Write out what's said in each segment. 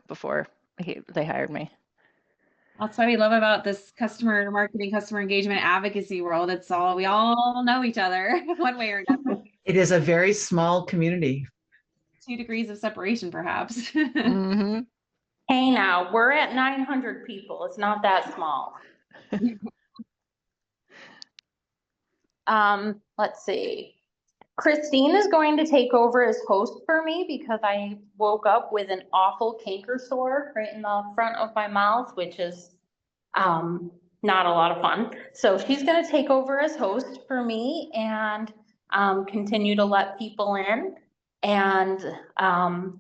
before they hired me. That's what we love about this customer marketing, customer engagement, advocacy world. It's all, we all know each other one way or another. It is a very small community. 2 degrees of separation, perhaps. Mm-hmm. Hey, now we're at 900 people. It's not that small. Let's see. Kristine is going to take over as host for me because I woke up with an awful canker sore right in the front of my mouth, which is not a lot of fun. So she's going to take over as host for me and continue to let people in. And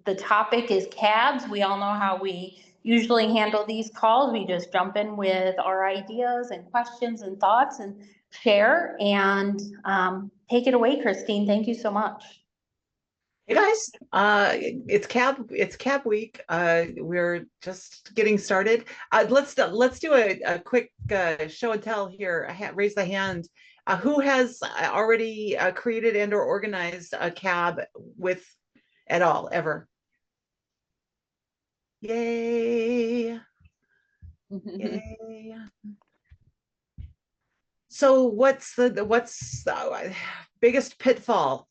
the topic is cabs. We all know how we usually handle these calls. We just jump in with our ideas and questions and thoughts and share. And take it away, Kristine. Thank you so much. Hey guys, it's cab week. We're just getting started. Let's do a quick show and tell here. Raise the hand. Who has already created and or organized a cab with at all ever? Yay! Yay! So what's the biggest pitfall?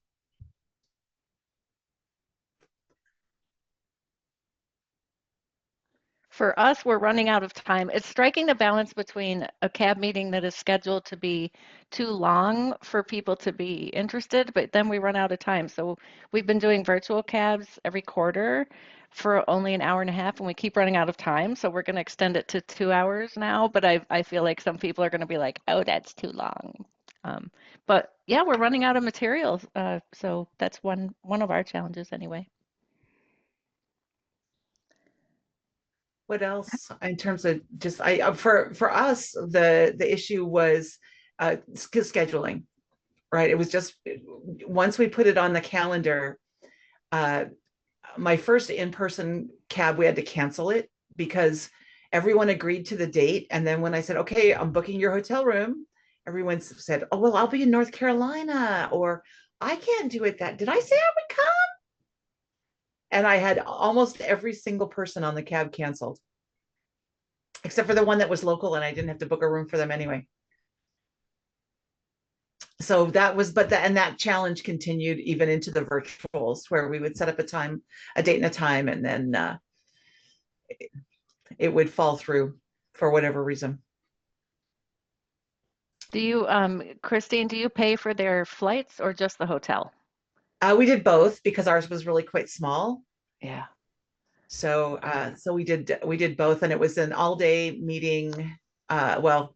For us, we're running out of time. It's striking the balance between a cab meeting that is scheduled to be too long for people to be interested, but then we run out of time. So we've been doing virtual cabs every quarter for only an hour and a half, and we keep running out of time. So we're going to extend it to 2 hours now, but I feel like some people are going to be like, oh, that's too long. But yeah, we're running out of materials. So that's one of our challenges anyway. What else in terms of just for us the issue was scheduling, right? It was just once we put it on the calendar, my first in-person cab, we had to cancel it because everyone agreed to the date, and then when I said, okay, I'm booking your hotel room, everyone said, oh well, I'll be in North Carolina, or I can't do it. That did I say I would come? And I had almost every single person on the cab canceled, except for the one that was local, and I didn't have to book a room for them anyway. So that was, and that challenge continued even into the virtuals, where we would set up a date and a time, and then it would fall through for whatever reason. Do you, Kristine, do you pay for their flights or just the hotel? We did both because ours was really quite small. Yeah. So we did both, and it was an all-day meeting. Well,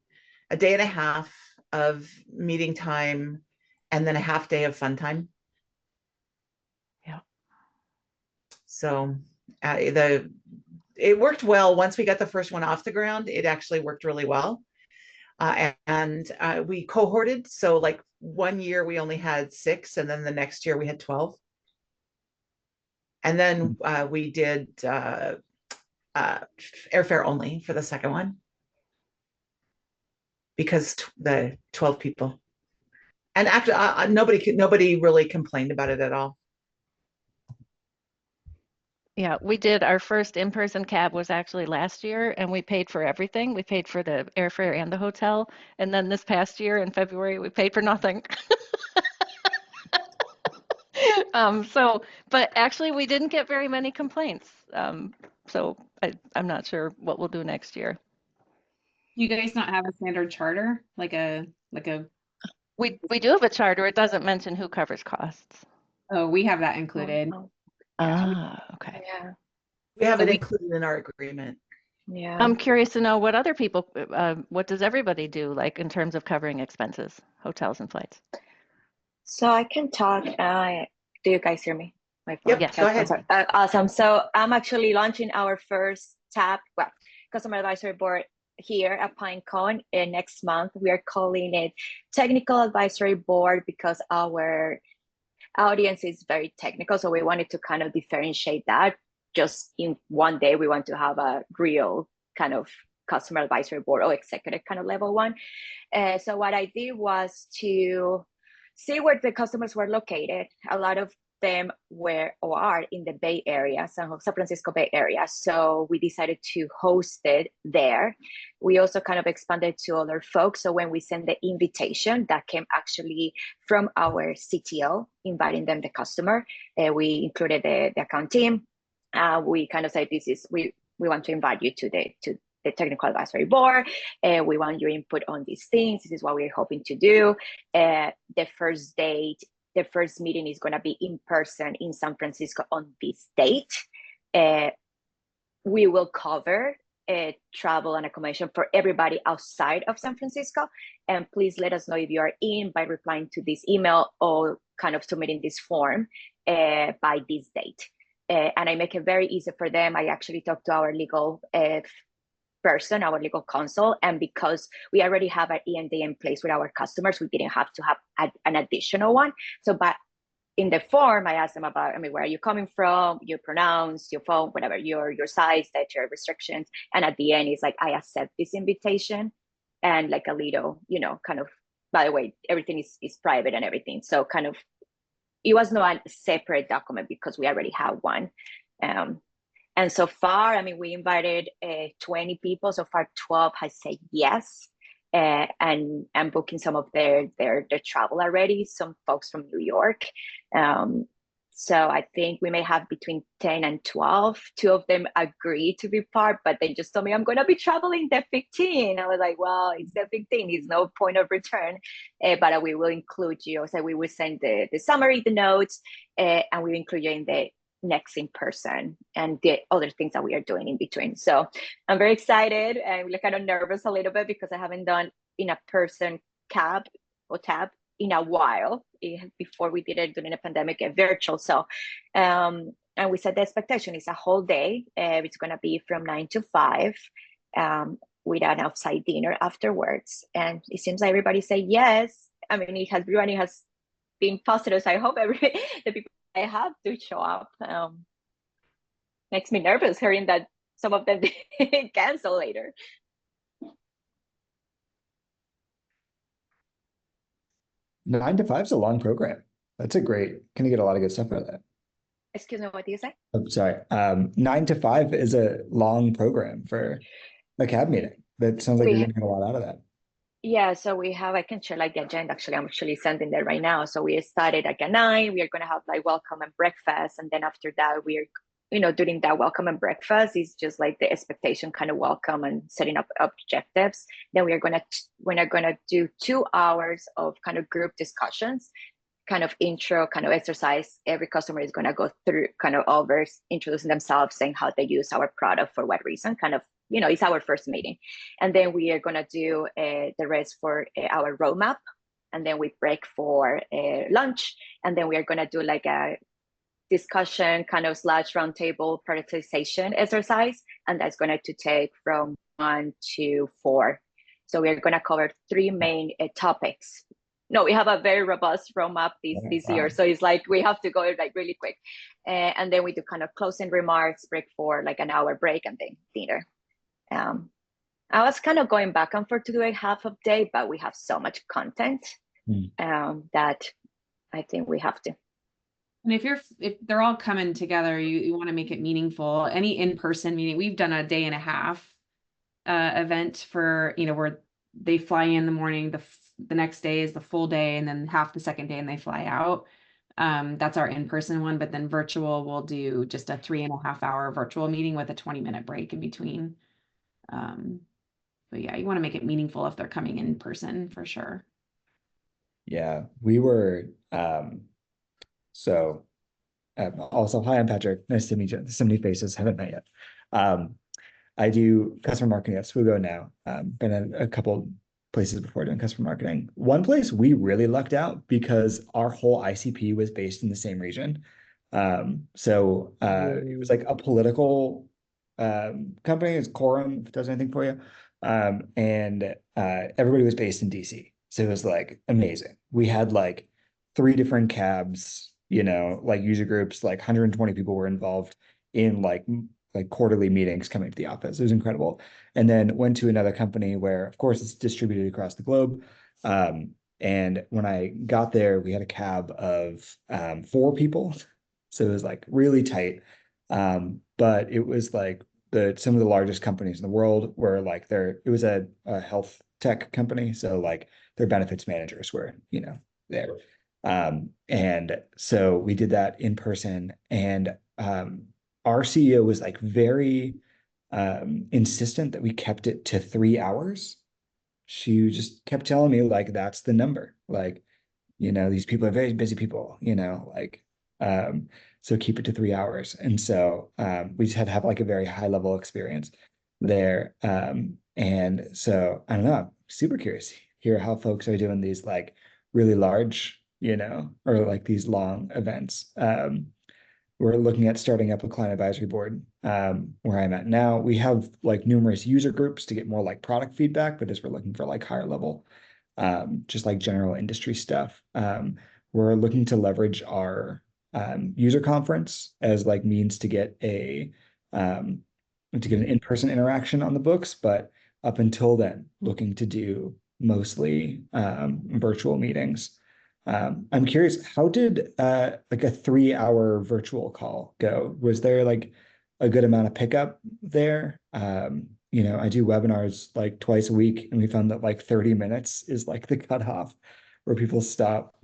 a day and a half of meeting time, and then a half day of fun time. Yeah. So it worked well. Once we got the first one off the ground, it actually worked really well. And we cohorted. So like one year we only had 6, and then the next year we had 12. And then we did airfare only for the second one because the 12 people. And actually, nobody really complained about it at all. Yeah, we did. Our first in-person cab was actually last year, and we paid for everything. We paid for the airfare and the hotel. And then this past year in February, we paid for nothing. But actually, we didn't get very many complaints. So I'm not sure what we'll do next year. You guys not have a standard charter, like a We do have a charter. It doesn't mention who covers costs. Oh, we have that included. Okay. Yeah. We have it included in our agreement. Yeah. I'm curious to know what other people, what does everybody do, like in terms of covering expenses, hotels and flights? So I can talk. Do you guys hear me? My phone. Yep, Yes. go ahead. Sorry. Awesome. So I'm actually launching our first customer advisory board here at PineCon next month. We are calling it Technical Advisory Board because our audience is very technical. So we wanted to kind of differentiate that. Just in one day, we want to have a real kind of customer advisory board or executive kind of level one. So what I did was to see where the customers were located. A lot of them were or are in the Bay Area, San Francisco Bay Area. So we decided to host it there. We also kind of expanded to other folks. So when we send the invitation, that came actually from our CTO, inviting them, the customer. We included the account team. We kind of said, we want to invite you to the technical advisory board. We want your input on these things. This is what we're hoping to do. The first date, the first meeting is going to be in person in San Francisco on this date. We will cover travel and accommodation for everybody outside of San Francisco. And please let us know if you are in by replying to this email or kind of submitting this form by this date. And I make it very easy for them. I actually talked to our legal person, our legal counsel, and because we already have an E&D in place with our customers, we didn't have to have an additional one. So, but in the form, I asked them about, where are you coming from, your pronouns, your phone, whatever, your size, dietary restrictions, and at the end, it's like, I accept this invitation, and like a little, kind of, by the way, everything is private and everything. So kind of, it was not a separate document because we already have one. And so far, we invited 20 people. So far, 12 has said yes. And I'm booking some of their travel already, some folks from New York. So I think we may have between 10 and 12. 2 of them agreed to be part, but they just told me, I'm going to be traveling the 15. I was like, well, it's the 15. It's no point of return, but we will include you. So we will send the summary, the notes, and we will include you in the next in person and the other things that we are doing in between. So I'm very excited. I'm kind of nervous a little bit because I haven't done in a person tab in a while. Before we did it during the pandemic, virtual. So and we said the expectation is a whole day. It's going to be from 9 to 5 with an outside dinner afterwards. And it seems like everybody said yes. Everybody has been positive. So I hope the people I have to show up. Makes me nervous hearing that some of them cancel later. Nine to 5 is a long program. That's a great, can you get a lot of good stuff out of that? Excuse me, what do you say? Oh, sorry. 9 to 5 is a long program for a CAB meeting. That sounds like you're going to get a lot out of that. Yeah, so we have, I can share like the agenda. Actually, I'm actually sending that right now. So we started like at 9, we are going to have like welcome and breakfast. And then after that, we're, during that welcome and breakfast is just like the expectation kind of welcome and setting up objectives. Then we're going to do 2 hours of kind of group discussions, kind of intro, kind of exercise. Every customer is going to go through kind of over introducing themselves, saying how they use our product for what reason, kind of, it's our first meeting. And then we are going to do the rest for our roadmap. And then we break for lunch. And then we are going to do like a discussion kind of / roundtable prioritization exercise. And that's going to take from 1 to 4. So we are going to cover 3 main topics. No, we have a very robust roadmap this year. So it's like we have to go like really quick. And then we do kind of closing remarks, break for like an hour break, and then dinner. I was kind of going back and forth to do a half a day, but we have so much content that I think we have to. And if they're all coming together, you want to make it meaningful. Any in-person meeting, we've done a day and a half event for, where they fly in the morning, the next day is the full day, and then half the second day and they fly out. That's our in-person one, but then virtual, we'll do just a 3.5 hour virtual meeting with a 20-minute break in between. But yeah, you want to make it meaningful if they're coming in person for sure. Yeah, we were, so also, hi, I'm Patrick. Nice to meet you. So many faces, haven't met yet. I do customer marketing at Swoogo now. Been at a couple places before doing customer marketing. One place we really lucked out because our whole ICP was based in the same region. So it was like a political company. It's Quorum, if it does anything for you. And everybody was based in DC. So it was like amazing. We had like 3 different cabs, like user groups, like 120 people were involved in like quarterly meetings coming to the office. It was incredible. And then went to another company where, of course, it's distributed across the globe. And when I got there, we had a cab of 4 people. So it was like really tight. But it was like some of the largest companies in the world were like it was a health tech company. So like their benefits managers were, there. And so we did that in person. And our CEO was like very insistent that we kept it to 3 hours. She just kept telling me like that's the number. Like, these people are very busy people, like so keep it to 3 hours. And so we just had to have like a very high level experience there. And so I don't know, I'm super curious to hear how folks are doing these like really large, or like these long events. We're looking at starting up a client advisory board where I'm at now. We have like numerous user groups to get more like product feedback, but as we're looking for like higher level, just like general industry stuff, we're looking to leverage our user conference as like means to get an in-person interaction on the books. But up until then, looking to do mostly virtual meetings. I'm curious, how did like a 3 hour virtual call go? Was there like a good amount of pickup there? I do webinars like twice a week, and we found that like 30 minutes is like the cutoff where people stop,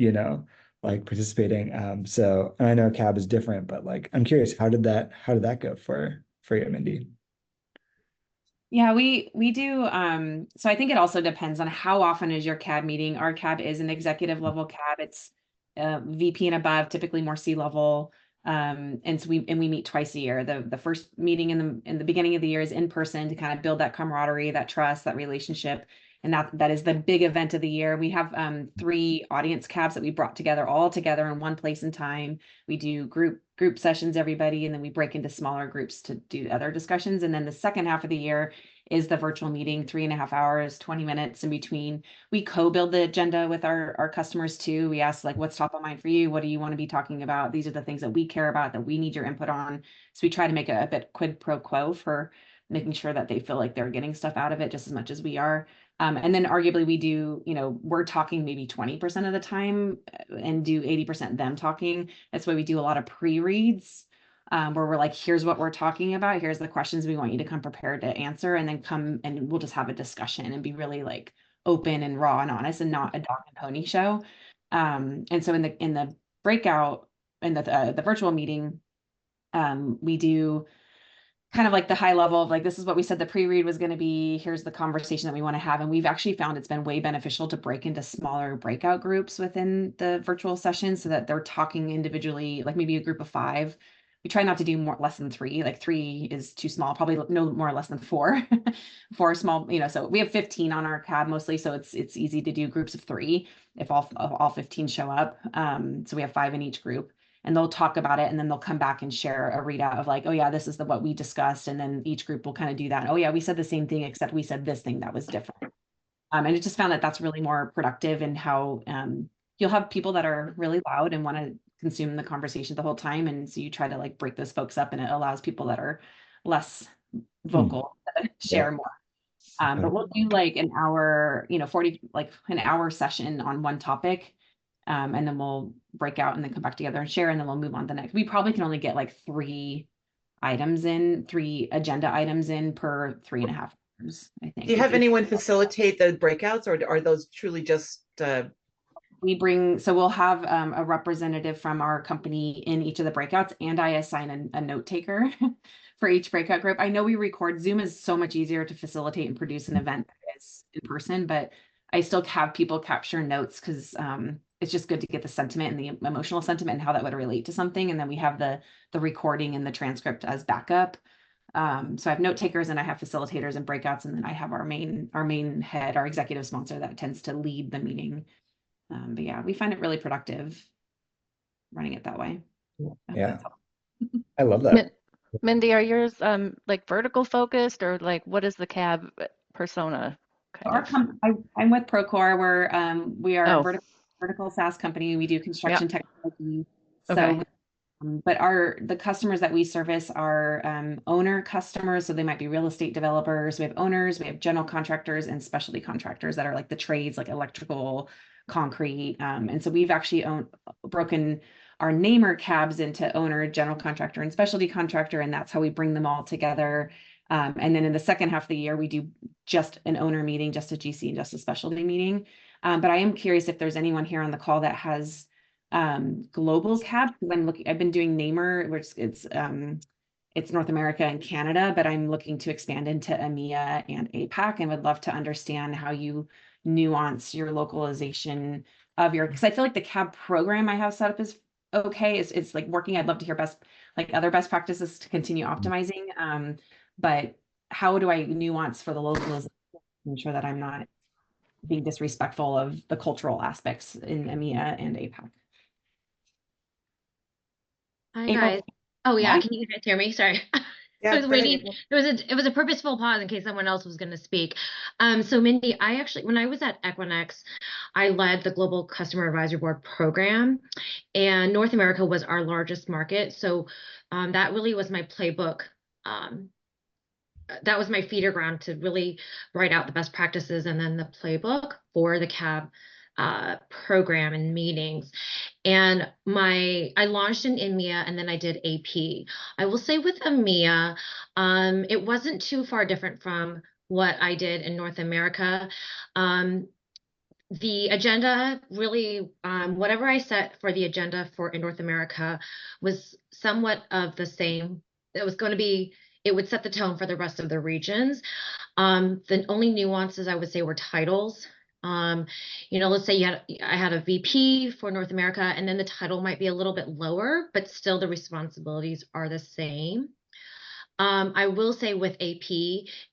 like participating. So and I know CAB is different, but like I'm curious, how did that go for you, Mindy? Yeah, we do. So I think it also depends on how often is your CAB meeting. Our CAB is an executive level CAB. It's VP and above, typically more C-level. And so we meet twice a year. The first meeting in the beginning of the year is in person to kind of build that camaraderie, that trust, that relationship. And that is the big event of the year. We have 3 audience CABs that we brought together all together in one place and time. We do group sessions, everybody, and then we break into smaller groups to do other discussions. And then the second half of the year is the virtual meeting, 3.5 hours, 20 minutes in between. We co-build the agenda with our customers too. We ask like, what's top of mind for you? What do you want to be talking about? These are the things that we care about, that we need your input on. So we try to make a bit quid pro quo for making sure that they feel like they're getting stuff out of it just as much as we are. And then arguably we do, we're talking maybe 20% of the time and do 80% them talking. That's why we do a lot of pre-reads where we're like, here's what we're talking about. Here's the questions we want you to come prepared to answer, and then come and we'll just have a discussion and be really like open and raw and honest and not a dog and pony show. And so in the breakout, in the virtual meeting, we do kind of like the high level of like, this is what we said the pre-read was going to be. Here's the conversation that we want to have. And we've actually found it's been way beneficial to break into smaller breakout groups within the virtual session so that they're talking individually, like maybe a group of 5. We try not to do less than 3. Like 3 is too small, probably no more or less than 4. 4 small, so we have 15 on our CAB mostly. So it's easy to do groups of 3 if all 15 show up. So we have 5 in each group, and they'll talk about it, and then they'll come back and share a readout of like, oh yeah, this is what we discussed. And then each group will kind of do that. Oh yeah, we said the same thing, except we said this thing that was different. And it just found that that's really more productive, and how you'll have people that are really loud and want to consume the conversation the whole time. And so you try to like break those folks up, and it allows people that are less vocal to share more. But we'll do like an hour, 40, like an hour session on one topic. And then we'll break out and then come back together and share, and then we'll move on to the next. We probably can only get like 3 agenda items in per 3.5 hours, I think. Do you have anyone facilitate the breakouts, or are those truly just so we'll have a representative from our company in each of the breakouts, and I assign a note taker for each breakout group. I know we record. Zoom is so much easier to facilitate and produce an event that is in person, but I still have people capture notes because it's just good to get the sentiment and the emotional sentiment and how that would relate to something. And then we have the recording and the transcript as backup. So I have note takers, and I have facilitators and breakouts, and then I have our main head, our executive sponsor, that tends to lead the meeting. But yeah, we find it really productive running it that way. Yeah, I love that. Mindy, are yours like vertical focused, or like what is the CAB persona kind of? I'm with Procore. We are Oh. a vertical SaaS company. We do construction technology. So Okay. But the customers that we service are owner customers, so they might be real estate developers. We have owners, we have general contractors, and specialty contractors that are like the trades, like electrical, concrete. And so we've actually broken our namer cabs into owner, general contractor, and specialty contractor, and that's how we bring them all together. And then in the second half of the year, we do just an owner meeting, just a GC, and just a specialty meeting. But I am curious if there's anyone here on the call that has global cab. I've been doing namer, which it's North America and Canada, but I'm looking to expand into EMEA and APAC, and would love to understand how you nuance your localization of because I feel like the cab program I have set up is okay. It's like working. I'd love to hear other best practices to continue optimizing. But how do I nuance for the localization, ensure that I'm not being disrespectful of the cultural aspects in EMEA and APAC? Hi April? guys. Oh yeah, Yeah. can you guys hear me? Sorry. Yeah, I was go ahead, waiting. April. It was a purposeful pause in case someone else was going to speak. So Mindy, I actually, when I was at Equinix, I led the Global Customer Advisory Board program, and North America was our largest market. So that really was my playbook. Um, that was my feeder ground to really write out the best practices and then the playbook for the CAB program and meetings. And I launched in EMEA and then I did AP. I will say with EMEA, it wasn't too far different from what I did in North America. The agenda really, whatever I set for the agenda for in North America was somewhat of the same. It would set the tone for the rest of the regions. The only nuances I would say were titles. Let's say I had a VP for North America, and then the title might be a little bit lower, but still the responsibilities are the same. I will say with AP,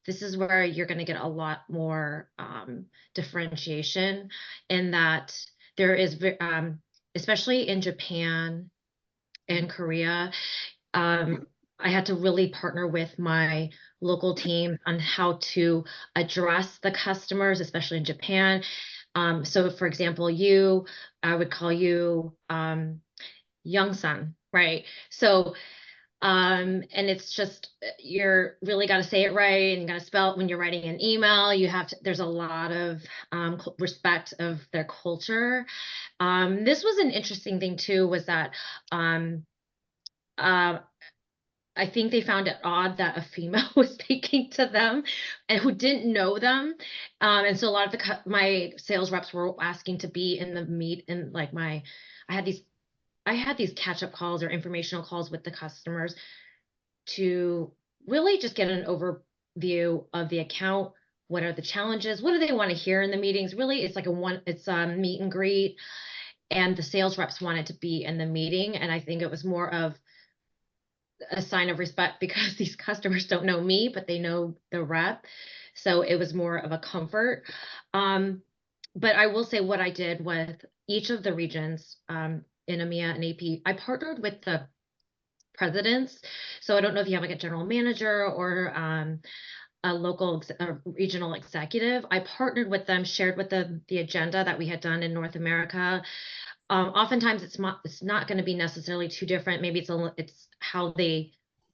this is where you're going to get a lot more differentiation in that there is, especially in Japan and Korea, I had to really partner with my local team on how to address the customers, especially in Japan. So for example, I would call you young son, right? So and it's just you're really got to say it right and got to spell it when you're writing an email. There's a lot of respect of their culture. This was an interesting thing too, was that I think they found it odd that a female was speaking to them and who didn't know them. And so a lot of my sales reps were asking to be in the meet and like I had these catch-up calls or informational calls with the customers to really just get an overview of the account. What are the challenges? What do they want to hear in the meetings? Really, it's like it's a meet and greet, and the sales reps wanted to be in the meeting. And I think it was more of a sign of respect because these customers don't know me, but they know the rep. So it was more of a comfort. But I will say what I did with each of the regions in EMEA and AP, I partnered with the presidents. So I don't know if you have like a general manager or a regional executive. I partnered with them, shared with them the agenda that we had done in North America. Oftentimes it's not going to be necessarily too different. Maybe it's how they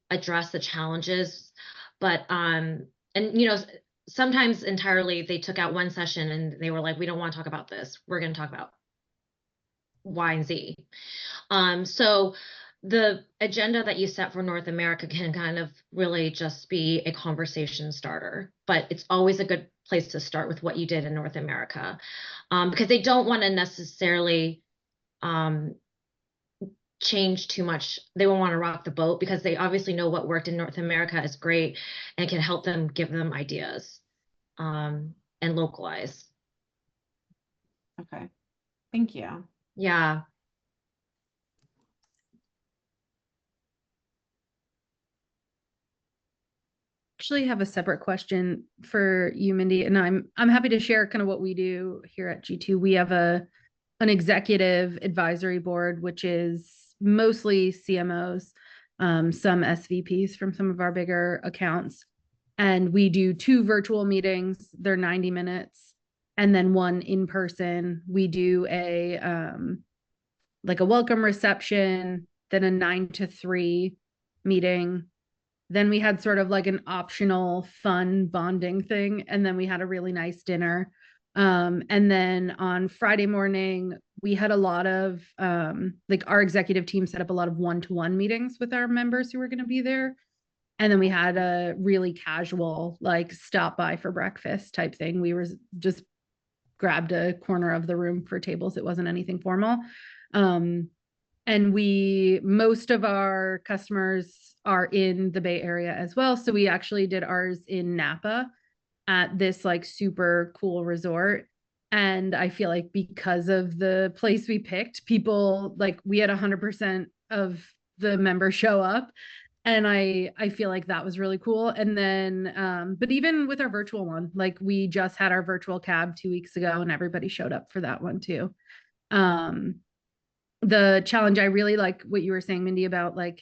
address the challenges, but sometimes entirely they took out one session and they were like, we don't want to talk about this. We're going to talk about Y and Z. So the agenda that you set for North America can kind of really just be a conversation starter, but it's always a good place to start with what you did in North America, because they don't want to necessarily change too much. They won't want to rock the boat because they obviously know what worked in North America is great and can help them, give them ideas, and localize. Okay, thank you. Yeah. Actually have a separate question for you, Mindy, and I'm happy to share kind of what we do here at G2. We have an executive advisory board, which is mostly CMOs, some SVPs from some of our bigger accounts. And we do 2 virtual meetings. They're 90 minutes. And then 1 in person. We do like a welcome reception then a 9 to 3 meeting. Then we had sort of like an optional fun bonding thing. And then we had a really nice dinner. And then on Friday morning, we had a lot of like our executive team set up a lot of one-to-one meetings with our members who were going to be there. And then we had a really casual, like stop by for breakfast type thing. We were just grabbed a corner of the room for tables. It wasn't anything formal. And most of our customers are in the Bay Area as well. So we actually did ours in Napa at this like super cool resort. And I feel like because of the place we picked, people like we had 100% of the members show up. And I feel like that was really cool. And then, but even with our virtual one, like we just had our virtual cab 2 weeks ago and everybody showed up for that one too. The challenge, I really like what you were saying, Mindy, about like,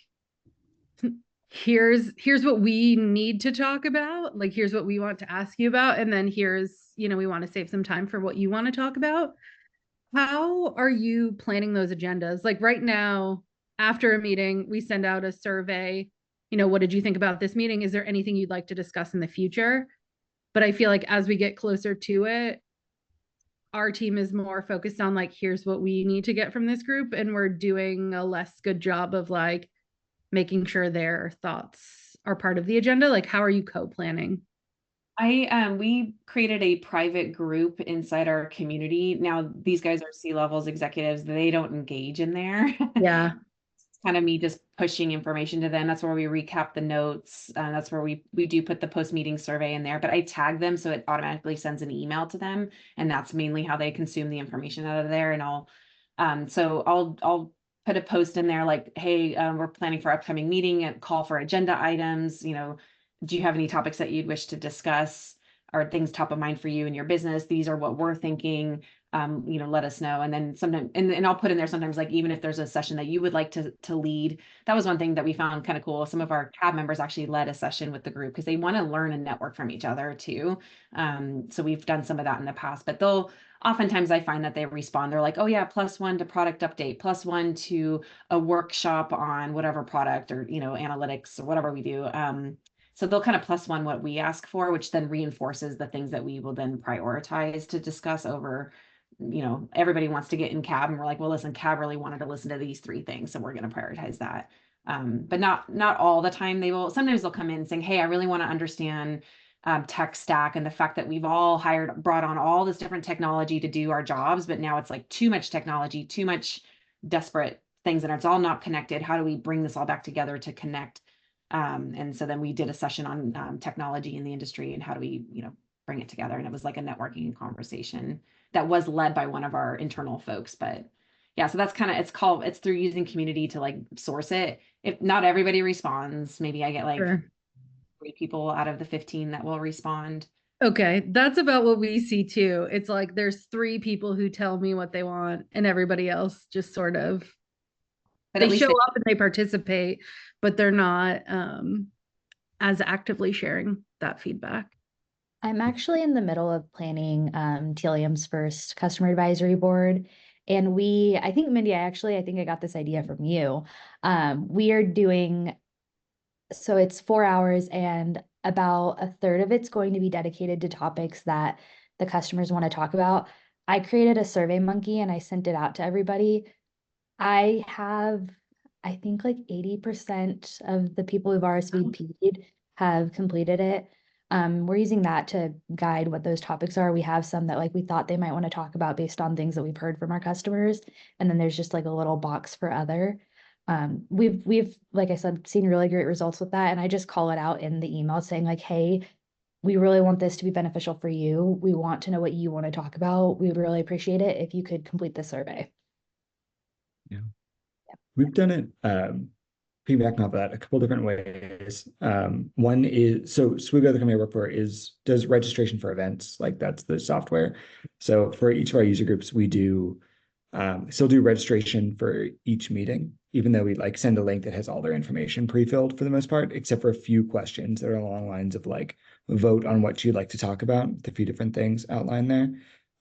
here's what we need to talk about. Like, here's what we want to ask you about. And then here's, we want to save some time for what you want to talk about. How are you planning those agendas? Like right now, after a meeting, we send out a survey. What did you think about this meeting? Is there anything you'd like to discuss in the future? But I feel like as we get closer to it, our team is more focused on like, here's what we need to get from this group. And we're doing a less good job of like making sure their thoughts are part of the agenda. Like, how are you co-planning? We created a private group inside our community. Now these guys are C-levels executives. They don't engage in there. Yeah. It's kind of me just pushing information to them. That's where we recap the notes. That's where we do put the post-meeting survey in there, but I tag them so it automatically sends an email to them. And that's mainly how they consume the information out of there. And I'll put a post in there like, hey, we're planning for upcoming meeting and call for agenda items. Do you have any topics that you'd wish to discuss? Are things top of mind for you and your business? These are what we're thinking. Let us know. And then sometimes, and I'll put in there sometimes, like, even if there's a session that you would like to lead. That was one thing that we found kind of cool. Some of our CAB members actually led a session with the group because they want to learn and network from each other too. So we've done some of that in the past, but oftentimes I find that they respond. They're like, oh yeah, +1 to product update, +1 to a workshop on whatever product or, analytics or whatever we do. So they'll kind of +1 what we ask for, which then reinforces the things that we will then prioritize to discuss over, everybody wants to get in CAB and we're like, well, listen, CAB really wanted to listen to these 3 things. So we're going to prioritize that. But not all the time. Sometimes they'll come in saying, hey, I really want to understand tech stack and the fact that we've all brought on all this different technology to do our jobs, but now it's like too much technology, too much desperate things, and it's all not connected. How do we bring this all back together to connect? And so then we did a session on technology in the industry and how do we, bring it together. And it was like a networking conversation that was led by one of our internal folks. But yeah, so that's kind of, it's through using community to like source it. If not everybody responds, maybe I get like 3 people out of the 15 that will respond. Okay, that's about what we see too. It's like there's 3 people who tell me what they want and everybody else just sort of, But they show up and they participate, but they're not as actively sharing that feedback. I'm actually in the middle of planning Telium's first customer advisory board. And I think Mindy, I think I got this idea from you. We are doing, so it's 4 hours and about a third of it's going to be dedicated to topics that the customers want to talk about. I created a survey monkey and I sent it out to everybody. I think like 80% of the people who've RSVP'd have completed it. We're using that to guide what those topics are. We have some that like we thought they might want to talk about based on things that we've heard from our customers. And then there's just like a little box for other. We've, like I said, seen really great results with that. And I just call it out in the email saying like, hey, we really want this to be beneficial for you. We want to know what you want to talk about. We would really appreciate it if you could complete the survey. Yeah. We've done it, piggyback off that a couple different ways. One is, so Swoogo, the company I work for, does registration for events, like that's the software. So for each of our user groups, we do still do registration for each meeting, even though we like send a link that has all their information pre-filled for the most part, except for a few questions that are along the lines of like, vote on what you'd like to talk about, a few different things outlined there.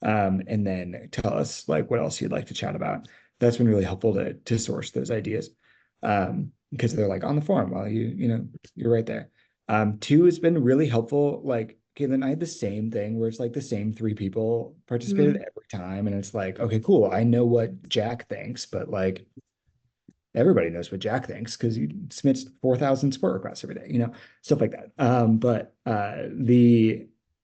And then tell us like what else you'd like to chat about. That's been really helpful to source those ideas. because they're like on the forum while you're right there. Two, has been really helpful. Like, Caitlin, I had the same thing where it's like the same three people participated every time. And it's like, okay, cool. I know what Jack thinks, but like everybody knows what Jack thinks because he submits 4,000 support requests every day, stuff like that.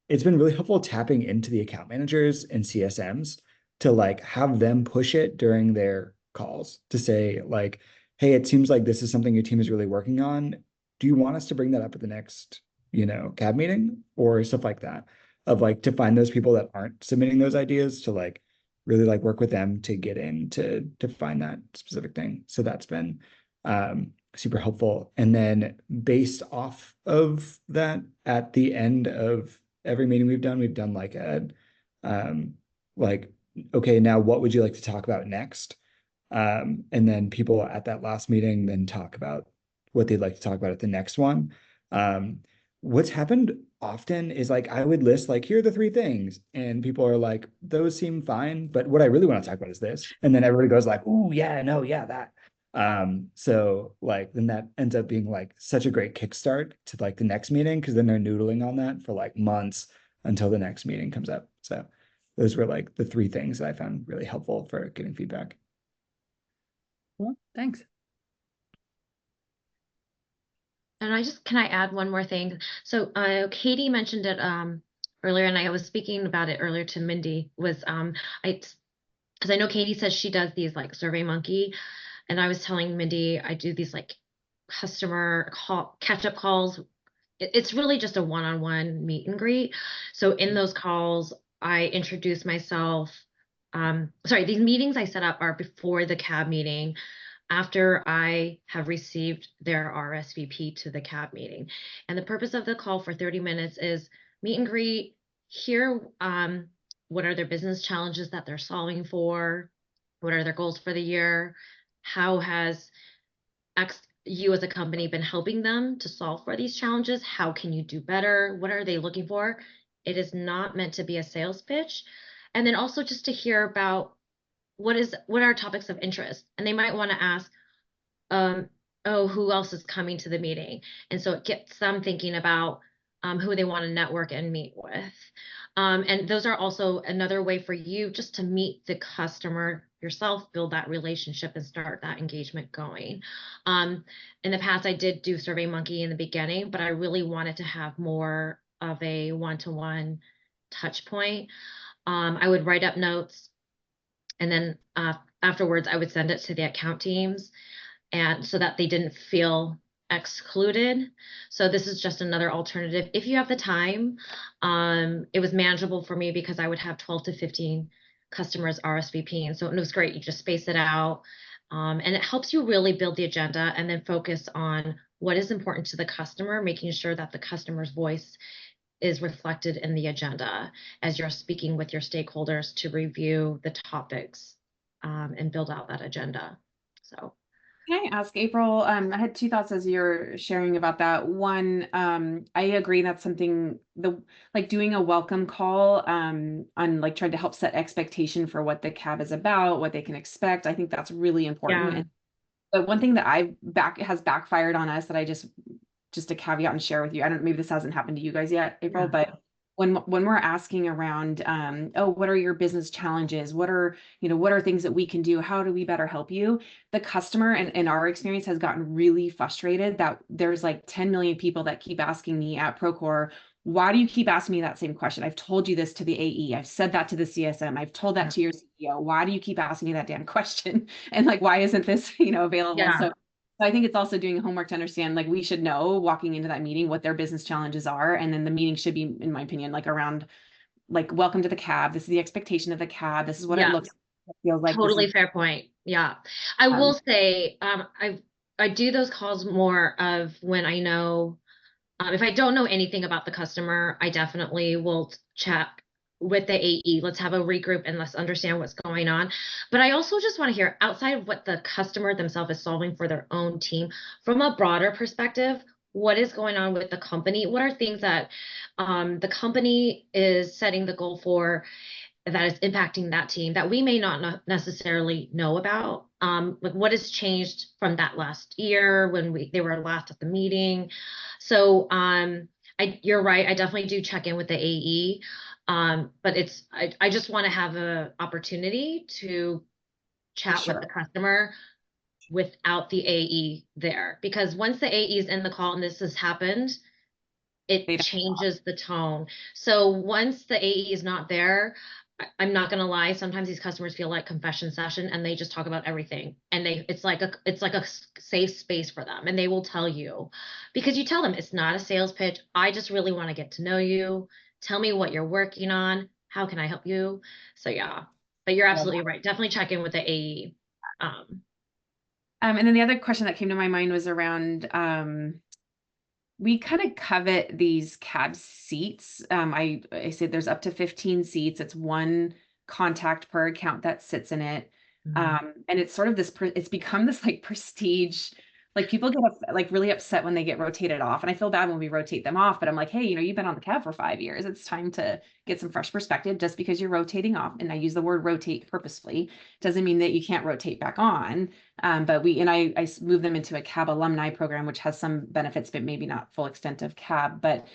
It's been really helpful tapping into the account managers and CSMs to like have them push it during their calls to say like, hey, it seems like this is something your team is really working on. Do you want us to bring that up at the next, CAB meeting or stuff like that? Of like to find those people that aren't submitting those ideas to like really like work with them to get in to find that specific thing. So that's been super helpful. And then based off of that, at the end of every meeting we've done like like, okay, now what would you like to talk about next? And then people at that last meeting then talk about what they'd like to talk about at the next one. What's happened often is like I would list like, here are the three things, and people are like, those seem fine, but what I really want to talk about is this. And then everybody goes like, oh yeah, no, yeah, that. So like then that ends up being like such a great kickstart to like the next meeting because then they're noodling on that for like months until the next meeting comes up. So those were like the three things that I found really helpful for getting feedback. Cool. Thanks. And can I add one more thing? So Katie mentioned it earlier, and I was speaking about it earlier to Mindy, was because I know Katie says she does these like SurveyMonkey, and I was telling Mindy I do these like customer call catch-up calls. It's really just a one-on-one meet and greet. So in those calls, I introduce myself. Sorry, these meetings I set up are before the CAB meeting, after I have received their RSVP to the CAB meeting. And the purpose of the call for 30 minutes is meet and greet, hear what are their business challenges that they're solving for, what are their goals for the year, how has you as a company been helping them to solve for these challenges, how can you do better, what are they looking for. It is not meant to be a sales pitch. And then also just to hear about what are topics of interest, and they might want to ask, oh, who else is coming to the meeting? And so it gets them thinking about who they want to network and meet with. And those are also another way for you just to meet the customer yourself, build that relationship and start that engagement going. In the past, I did do SurveyMonkey in the beginning, but I really wanted to have more of a one-to-one touch point. I would write up notes, and then afterwards, I would send it to the account teams, and so that they didn't feel excluded. So this is just another alternative. If you have the time, it was manageable for me because I would have 12 to 15 customers RSVP. And so it was great. You just space it out. And it helps you really build the agenda and then focus on what is important to the customer, making sure that the customer's voice is reflected in the agenda as you're speaking with your stakeholders to review the topics and build out that agenda. So. Can I ask, April? I had two thoughts as you're sharing about that. One, I agree that's something like doing a welcome call on like trying to help set expectation for what the CAB is about, what they can expect. I think that's really important. Yeah. And but one thing that has backfired on us that I just a caveat and share with you. I don't, maybe this hasn't happened to you guys yet, April, but when we're asking around, oh, what are your business challenges? What are things that we can do? How do we better help you? The customer, and in our experience, has gotten really frustrated that there's like 10 million people that keep asking me at Procore, why do you keep asking me that same question? I've told you this to the AE. I've said that to the CSM. I've told that to your CEO. Why do you keep asking me that damn question? And like, why isn't this, available? Yeah. So I think it's also doing homework to understand, like, we should know walking into that meeting what their business challenges are. And then the meeting should be, in my opinion, like around, like, welcome to the CAB. This is the expectation of the CAB. This is what it looks like. It feels like Totally fair point. Yeah. I will say, I do those calls more of when I know, if I don't know anything about the customer, I definitely will chat with the AE. Let's have a regroup and let's understand what's going on. But I also just want to hear, outside of what the customer themselves is solving for their own team, from a broader perspective, what is going on with the company? What are things that the company is setting the goal for that is impacting that team that we may not necessarily know about? Like what has changed from that last year when they were last at the meeting. So you're right, I definitely do check in with the AE. But I just want to have a opportunity to chat with Sure. the customer without the AE there, because once the AE is in the call and this has happened, They it don't changes the tone. So once the AE is not there, I'm not gonna lie, sometimes these customers feel like confession session and they just talk about everything. And it's like a safe space for them. And they will tell you, because you tell them it's not a sales pitch. I just really want to get to know you. Tell me what you're working on. How can I help you? So yeah, but you're absolutely right. Definitely check in with the AE. And then the other question that came to my mind was around, we kind of covet these cab seats. I said there's up to 15 seats. It's one contact per account that sits in it. And it's sort of it's become this like prestige, like people get like really upset when they get rotated off. And I feel bad when we rotate them off, but I'm like, hey, you've been on the cab for 5 years. It's time to get some fresh perspective. Just because you're rotating off, and I use the word rotate purposefully, doesn't mean that you can't rotate back on. But I move them into a cab alumni program, which has some benefits, but maybe not full extent of cab. But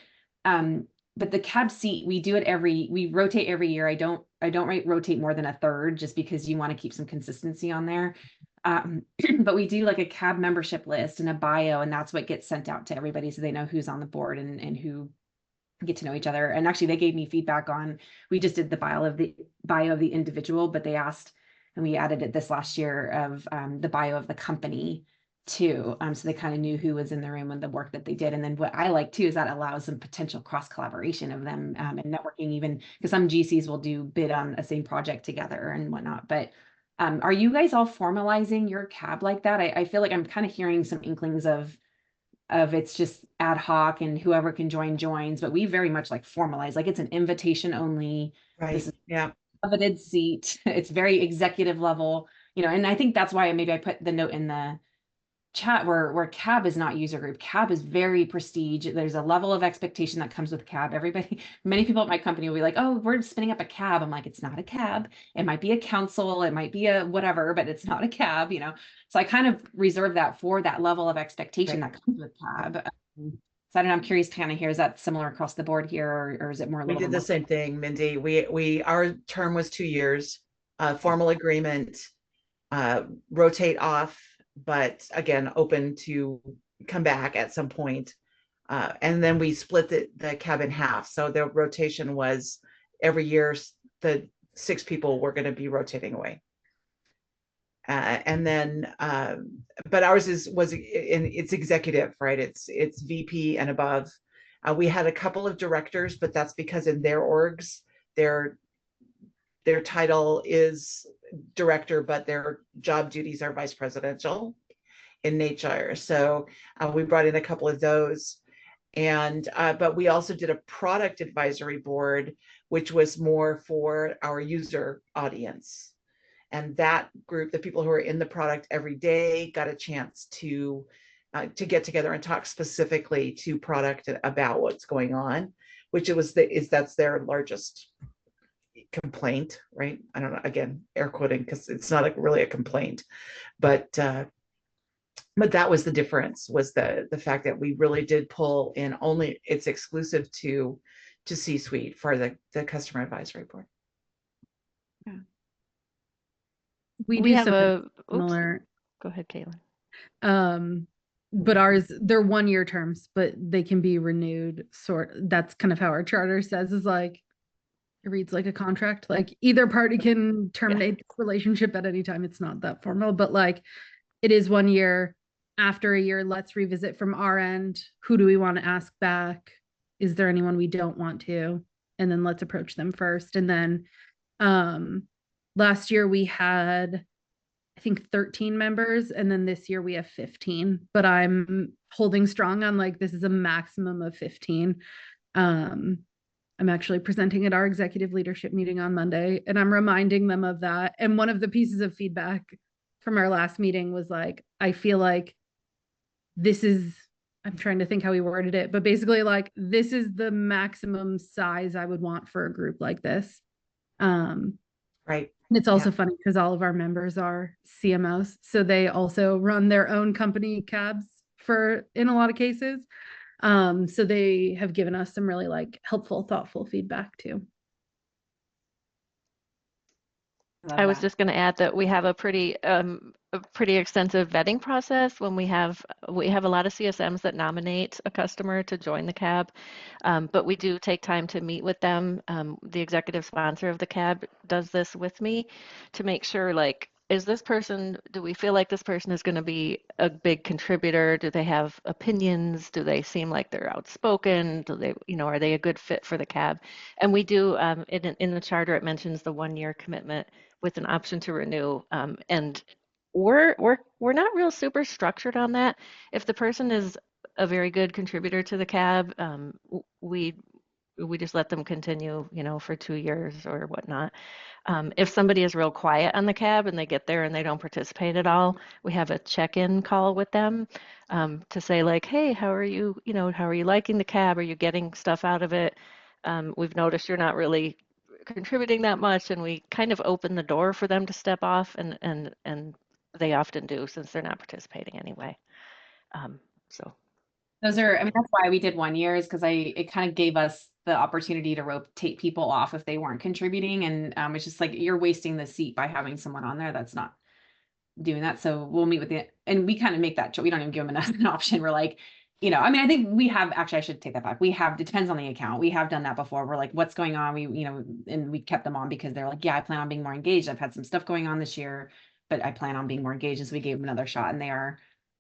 the cab seat, we rotate every year. I don't rotate more than a third, just because you want to keep some consistency on there. But we do like a cab membership list and a bio, and that's what gets sent out to everybody, so they know who's on the board and who get to know each other. And actually they gave me feedback on, we just did the bio of the individual, but they asked, and we added it this last year, of the bio of the company too. So they kind of knew who was in the room and the work that they did. And then what I like too is that allows some potential cross collaboration of them, and networking, even because some GCs will do bid on a same project together and whatnot. But are you guys all formalizing your cab like that? I feel like I'm kind of hearing some inklings of it's just ad hoc and whoever can join joins, but we very much like formalize, like it's an invitation only. Right. This is Yeah. a coveted seat. It's very executive level, and I think that's why maybe I put the note in the chat where cab is not user group. Cab is very prestige. There's a level of expectation that comes with cab. Many people at my company will be like, oh, we're spinning up a cab. I'm like, it's not a cab. It might be a council, it might be a whatever, but it's not a cab, So I kind of reserve that for that level of expectation that comes with cab. So I don't know, I'm curious to kind of hear, is that similar across the board here, or is it more? We did the same thing, Mindy. Our term was 2 years, formal agreement, rotate off, but again, open to come back at some point. And then we split the cab in half. So the rotation was every year, the 6 people were going to be rotating away. And then, but ours it's executive, right? It's VP and above. We had a couple of directors, but that's because in their orgs, their title is director, but their job duties are vice presidential in nature. So we brought in a couple of those. And but we also did a product advisory board, which was more for our user audience. And that group, the people who are in the product every day, got a chance to get together and talk specifically to product about what's going on, which that's their largest complaint, right? I don't know, again, air quoting, because it's not really a complaint, but that was the difference, was the fact that we really did pull in only, it's exclusive to C-suite for the customer advisory board. We We do have something similar. Go ahead, Caitlin. But ours, they're 1-year terms, but they can be renewed. That's kind of how our charter says, is like, it reads like a contract. Like either party can terminate the relationship at any time. It's not that formal, but like it is 1 year. After a year, let's revisit from our end. Who do we want to ask back? Is there anyone we don't want to? And then let's approach them first. And then last year we had, I think, 13 members, and then this year we have 15, but I'm holding strong on like this is a maximum of 15. I'm actually presenting at our executive leadership meeting on Monday, and I'm reminding them of that. And one of the pieces of feedback from our last meeting was like, I feel like I'm trying to think how we worded it, but basically like, this is the maximum size I would want for a group like this. Right. And it's also funny because all of our members are CMOs, so they also run their own company cabs in a lot of cases. So they have given us some really like helpful, thoughtful feedback too. I was just going to add that we have a pretty extensive vetting process when we have a lot of CSMs that nominate a customer to join the cab, but we do take time to meet with them. The executive sponsor of the cab does this with me to make sure, like, do we feel like this person is going to be a big contributor? Do they have opinions? Do they seem like they're outspoken? Do they, are they a good fit for the cab? And we do, in the charter, it mentions the 1-year commitment with an option to renew. And we're not real super structured on that. If the person is a very good contributor to the cab, we just let them continue, for 2 years or whatnot. If somebody is real quiet on the cab and they get there and they don't participate at all, we have a check-in call with them to say like, hey, how are you? How are you liking the cab? Are you getting stuff out of it? We've noticed you're not really contributing that much, and we kind of open the door for them to step off, and they often do since they're not participating anyway. So those are, I mean, that's why we did 1 year, is because it kind of gave us the opportunity to rotate people off if they weren't contributing. And it's just like, you're wasting the seat by having someone on there that's not doing that. So we'll meet with it, and we kind of make that choice. We don't even give them an option. We're like, I mean, I think we have, actually, I should take that back. It depends on the account. We have done that before. We're like, what's going on? And we kept them on because they're like, yeah, I plan on being more engaged. I've had some stuff going on this year, but I plan on being more engaged. And so we gave them another shot, and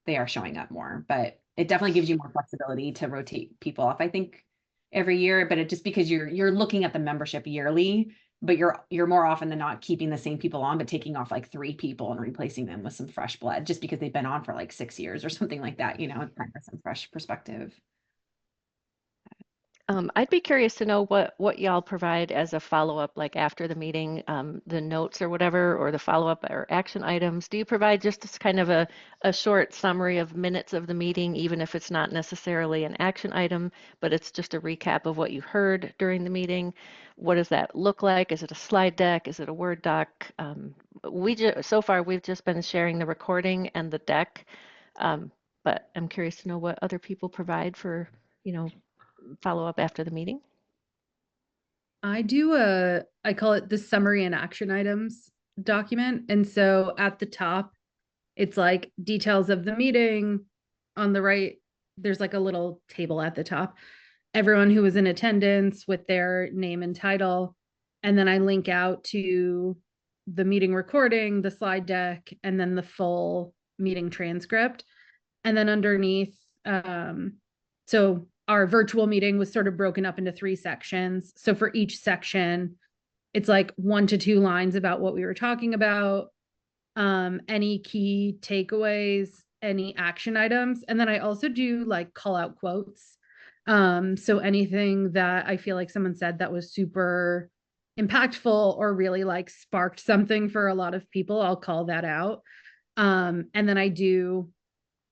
they are showing up more, but it definitely gives you more flexibility to rotate people off, I think, every year. But it just, because you're looking at the membership yearly, but you're more often than not keeping the same people on, but taking off like 3 people and replacing them with some fresh blood, just because they've been on for like 6 years or something like that, kind of some fresh perspective. I'd be curious to know what y'all provide as a follow-up, like after the meeting, the notes or whatever, or the follow-up or action items. Do you provide just as kind of a short summary of minutes of the meeting, even if it's not necessarily an action item, but it's just a recap of what you heard during the meeting? What does that look like? Is it a slide deck? Is it a Word doc? So far, we've just been sharing the recording and the deck, but I'm curious to know what other people provide for, follow up after the meeting. I call it the summary and action items document. And so at the top, it's like details of the meeting. On the right, there's like a little table at the top. Everyone who was in attendance with their name and title. And then I link out to the meeting recording, the slide deck, and then the full meeting transcript. And then underneath, so our virtual meeting was sort of broken up into 3 sections. So for each section, it's like 1 to 2 lines about what we were talking about, any key takeaways, any action items. And then I also do like call out quotes. So anything that I feel like someone said that was super impactful or really like sparked something for a lot of people, I'll call that out. And then I do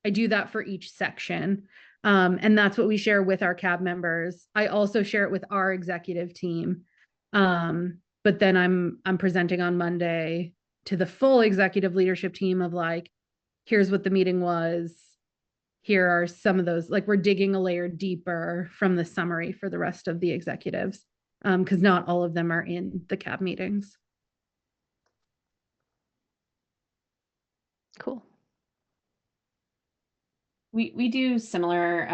that for each section. And that's what we share with our cab members. I also share it with our executive team. But then I'm presenting on Monday to the full executive leadership team of like, here's what the meeting was. Here are some of those, like we're digging a layer deeper from the summary for the rest of the executives, because not all of them are in the cab meetings. Cool. We do similar,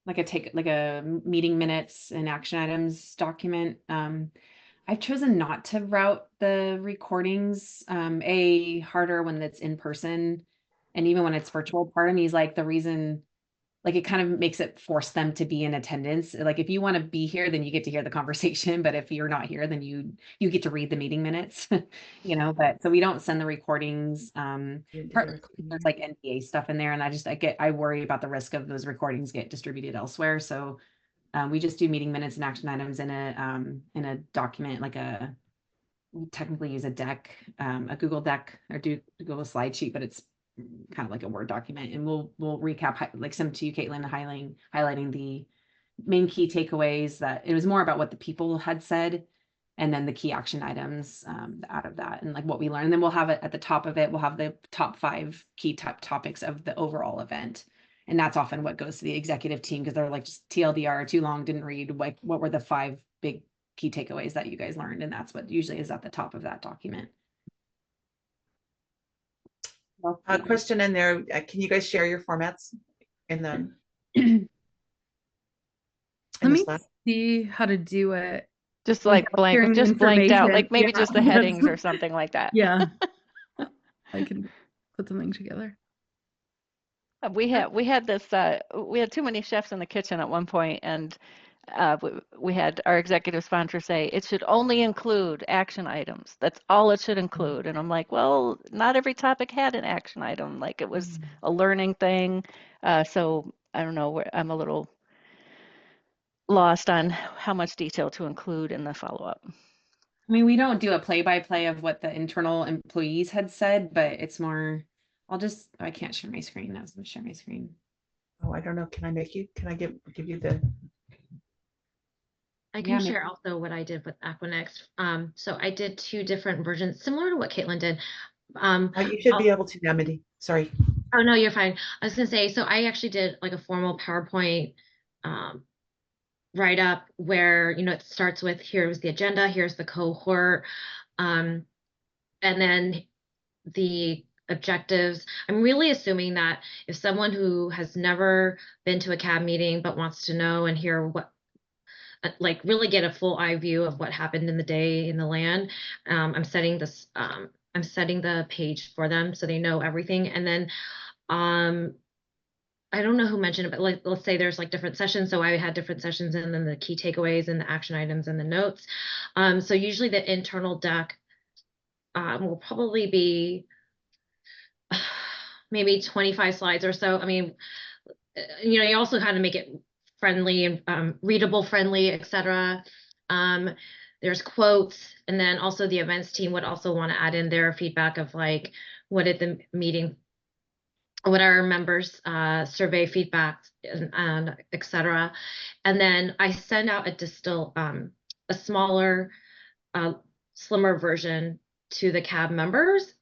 like a meeting minutes and action items document. I've chosen not to route the recordings, harder when it's in person, and even when it's virtual. Part of me is like, the reason, like, it kind of makes it force them to be in attendance. Like, if you want to be here, then you get to hear the conversation, but if you're not here, then you get to read the meeting minutes. But so we don't send the recordings. There's like NDA stuff in there, and I worry about the risk of those recordings get distributed elsewhere. So we just do meeting minutes and action items in a document, we technically use a deck, a Google deck, or do Google slide sheet, but it's kind of like a Word document. And we'll recap, like, some to you, Caitlin, highlighting the main key takeaways. That it was more about what the people had said, and then the key action items out of that, and like what we learned. And then we'll have it at the top of it. We'll have the top 5 key topics of the overall event. And that's often what goes to the executive team, because they're like, just TLDR, too long, didn't read, like what were the 5 big key takeaways that you guys learned? And that's what usually is at the top of that document. Question in there, can you guys share your formats in the Let me see how to do it. Just like blank, just blanked out, like maybe just the headings or something like that. Yeah. I can put something together. We had this we had too many chefs in the kitchen at one point, and we had our executive sponsor say it should only include action items. That's all it should include. And I'm like, well, not every topic had an action item. Like it was a learning thing. So I don't know, I'm a little lost on how much detail to include in the follow-up. I mean, we don't do a play-by-play of what the internal employees had said, but it's more, I can't share my screen now, so I'm gonna share my screen. Oh, I don't know. Can I give you the? I can share also what I did with Aquanext. So I did 2 different versions, similar to what Caitlin did. You should be able to, Amity. Sorry. Oh, no, you're fine. I was gonna say, so I actually did like a formal PowerPoint write up where, it starts with, here's the agenda, here's the cohort, and then the objectives. I'm really assuming that if someone who has never been to a CAB meeting but wants to know and hear what, like really get a full eye view of what happened in the day in the land, I'm setting the page for them so they know everything. And then I don't know who mentioned it, but like, let's say there's like different sessions. So I had different sessions and then the key takeaways and the action items and the notes. So usually the internal deck will probably be maybe 25 slides or so. I mean, you also had to make it friendly and readable friendly, etc. There's quotes, and then also the events team would also want to add in their feedback of like, what did the meeting, what our members survey feedback and etc. And then I send out a smaller, slimmer version to the CAB members.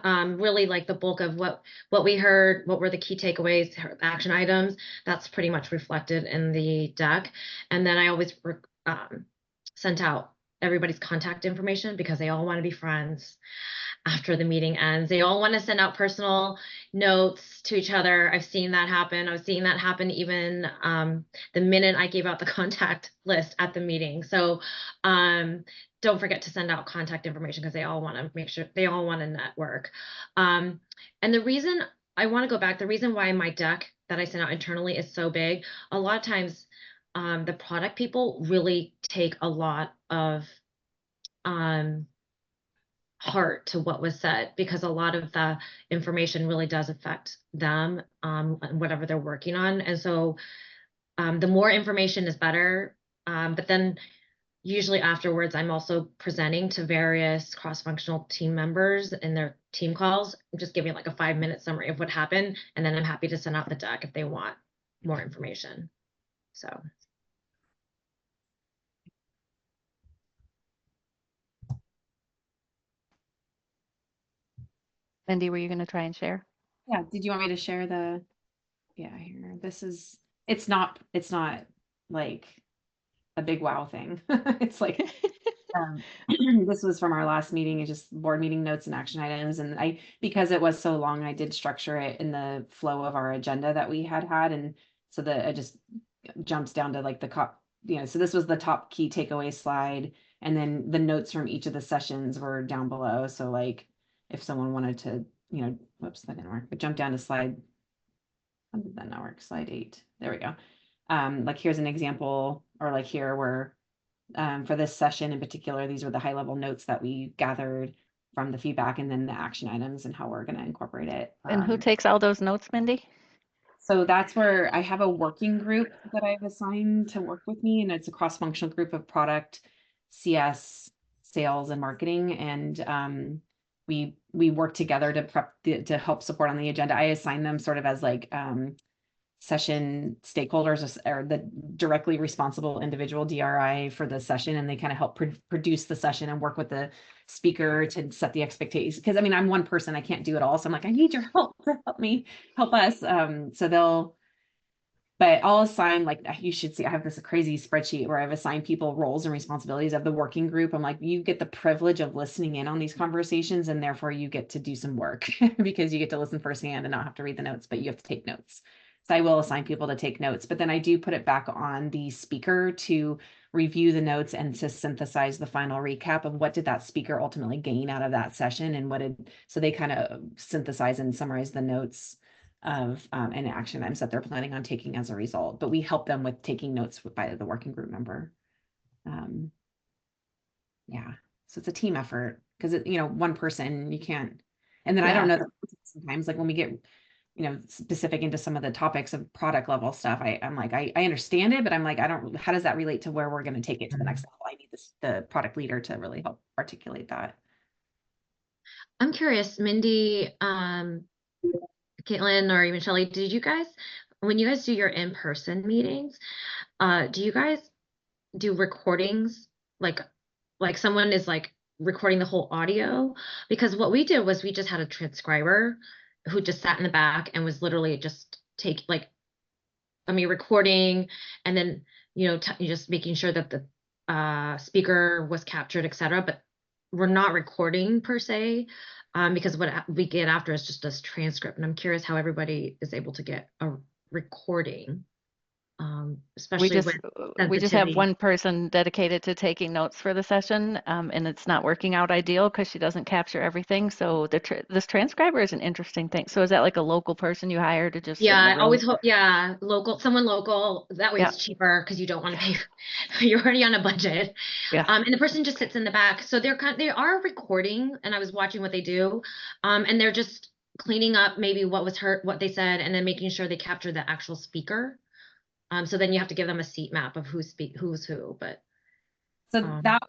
Really like the bulk of what we heard, what were the key takeaways, action items, that's pretty much reflected in the deck. And then I always sent out everybody's contact information because they all want to be friends after the meeting ends. They all want to send out personal notes to each other. I've seen that happen. I was seeing that happen even the minute I gave out the contact list at the meeting. So don't forget to send out contact information because they all want to make sure, they all want to network. And the reason I want to go back, the reason why my deck that I sent out internally is so big, a lot of times the product people really take a lot of heart to what was said, because a lot of the information really does affect them and whatever they're working on. And so the more information is better. But then usually afterwards, I'm also presenting to various cross-functional team members in their team calls, just giving like a 5-minute summary of what happened. And then I'm happy to send out the deck if they want more information. So. Mindy, were you going to try and share? Yeah. Did you want me to share the? Yeah, here. It's not like a big wow thing. It's like this was from our last meeting. It's just board meeting notes and action items. And because it was so long, I did structure it in the flow of our agenda that we had. And so that it just jumps down to like so this was the top key takeaway slide. And then the notes from each of the sessions were down below. So like if someone wanted to, whoops, that didn't work, but jump down to slide. How did that not work? Slide 8. There we go. Like here's an example, or like here where for this session in particular, these were the high level notes that we gathered from the feedback, and then the action items and how we're going to incorporate it. And who takes all those notes, Mindy? So that's where I have a working group that I've assigned to work with me, and it's a cross-functional group of product, CS, sales, and marketing. And we work together to prep to help support on the agenda. I assign them sort of as like session stakeholders or the directly responsible individual DRI for the session, and they kind of help produce the session and work with the speaker to set the expectations. Because I mean, I'm one person, I can't do it all. So I'm like, I need your help to help us. So but I'll assign, like, you should see, I have this crazy spreadsheet where I've assigned people roles and responsibilities of the working group. I'm like, you get the privilege of listening in on these conversations, and therefore you get to do some work because you get to listen firsthand and not have to read the notes, but you have to take notes. So I will assign people to take notes, but then I do put it back on the speaker to review the notes and to synthesize the final recap of what did that speaker ultimately gain out of that session, and so they kind of synthesize and summarize the notes of an action items that they're planning on taking as a result. But we help them with taking notes by the working group member. Yeah, so it's a team effort because one person, you can't. And then I don't know that sometimes, like when we get specific into some of the topics of product level stuff, I'm like, I understand it, but I'm like, how does that relate to where we're going to take it to the next level? I need the product leader to really help articulate that. I'm curious, Mindy, Caitlin, or even Shelley, when you guys do your in-person meetings, do you guys do recordings? Like someone is like recording the whole audio? Because what we did was we just had a transcriber who just sat in the back and was literally just recording, and then, just making sure that the speaker was captured, etc. But we're not recording per se. Because what we get after is just this transcript, and I'm curious how everybody is able to get a recording, especially we just have one person dedicated to taking notes for the session, and it's not working out ideal because she doesn't capture everything. So this transcriber is an interesting thing. So is that like a local person you hire to just sit in the I room? always hope, someone local. That way it's cheaper because you don't want to pay. You're already on a budget. And the person just sits in the back. So they are recording, and I was watching what they do, and they're just cleaning up maybe what was heard, what they said, and then making sure they capture the actual speaker. So then you have to give them a seat map of who's who. But that,